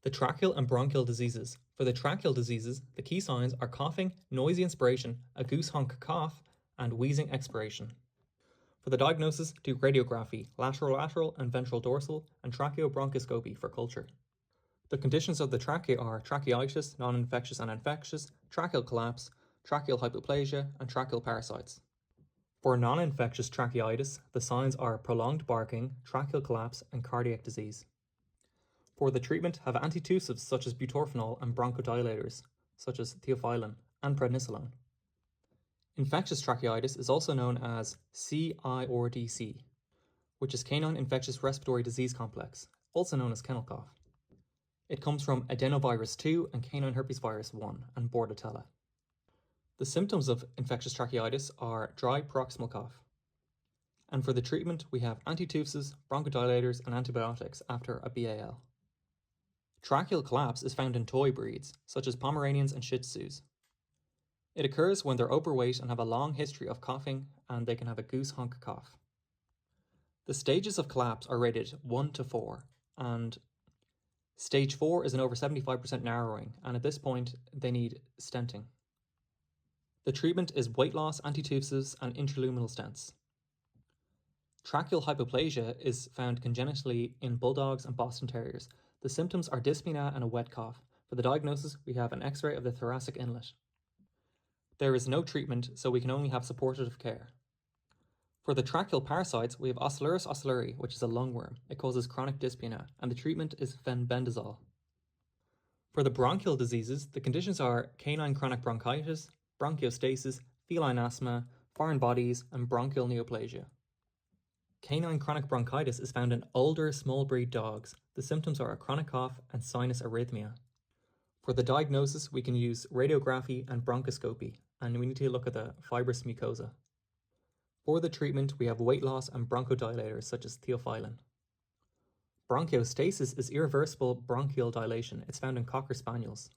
The tracheal and bronchial diseases. For the tracheal diseases, the key signs are coughing, noisy inspiration, a goose honk cough, and wheezing expiration. For the diagnosis, do radiography, lateral and ventral dorsal, and tracheobronchoscopy for culture. The conditions of the trachea are tracheitis, non-infectious and infectious, tracheal collapse, tracheal hypoplasia, and tracheal parasites. For non-infectious tracheitis, the signs are prolonged barking, tracheal collapse, and cardiac disease. For the treatment, have antitussives such as butorphanol and bronchodilators, such as theophylline and prednisolone. Infectious tracheitis is also known as CIRDC, which is canine infectious respiratory disease complex, also known as kennel cough. It comes from adenovirus 2 and canine herpes virus 1 and Bordetella. The symptoms of infectious tracheitis are dry proximal cough. And for the treatment, we have antitussives, bronchodilators, and antibiotics after a BAL. Tracheal collapse is found in toy breeds, such as Pomeranians and Shih Tzus. It occurs when they're overweight and have a long history of coughing, and they can have a goose honk cough. The stages of collapse are rated 1 to 4, and stage 4 is an over 75% narrowing, and at this point, they need stenting. The treatment is weight loss, antitussives, and intraluminal stents. Tracheal hypoplasia is found congenitally in bulldogs and Boston Terriers. The symptoms are dyspnea and a wet cough. For the diagnosis, we have an X-ray of the thoracic inlet. There is no treatment, so we can only have supportive care. For the tracheal parasites, we have Ocellaris ocellari, which is a lungworm. It causes chronic dyspnea, and the treatment is fenbendazole. For the bronchial diseases, the conditions are canine chronic bronchitis, bronchiostasis, feline asthma, foreign bodies, and bronchial neoplasia. Canine chronic bronchitis is found in older, small breed dogs. The symptoms are a chronic cough and sinus arrhythmia. For the diagnosis, we can use radiography and bronchoscopy, and we need to look at the fibrous mucosa. For the treatment, we have weight loss and bronchodilators such as theophylline. Bronchiostasis is irreversible bronchial dilation. It's found in Cocker Spaniels.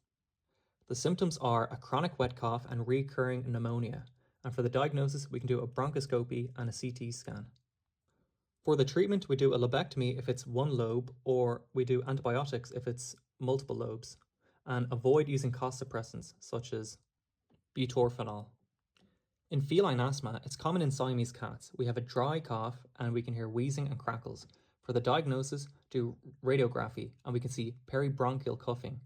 The symptoms are a chronic wet cough and recurring pneumonia, and for the diagnosis, we can do a bronchoscopy and a CT scan. For the treatment, we do a lobectomy if it's one lobe, or we do antibiotics if it's multiple lobes, and avoid using cough suppressants such as butorphanol. In feline asthma, it's common in Siamese cats. We have a dry cough and we can hear wheezing and crackles. For the diagnosis, do radiography and we can see peribronchial cuffing.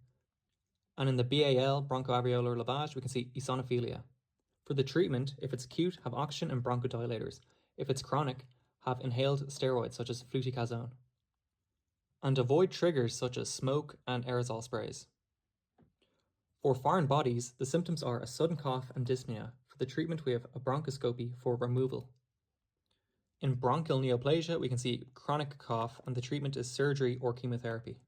And in the BAL, bronchoalveolar lavage, we can see eosinophilia. For the treatment, if it's acute, have oxygen and bronchodilators. If it's chronic, have inhaled steroids such as fluticasone. And avoid triggers such as smoke and aerosol sprays. For foreign bodies, the symptoms are a sudden cough and dyspnea. For the treatment, we have a bronchoscopy for removal. In bronchial neoplasia, we can see chronic cough and the treatment is surgery or chemotherapy.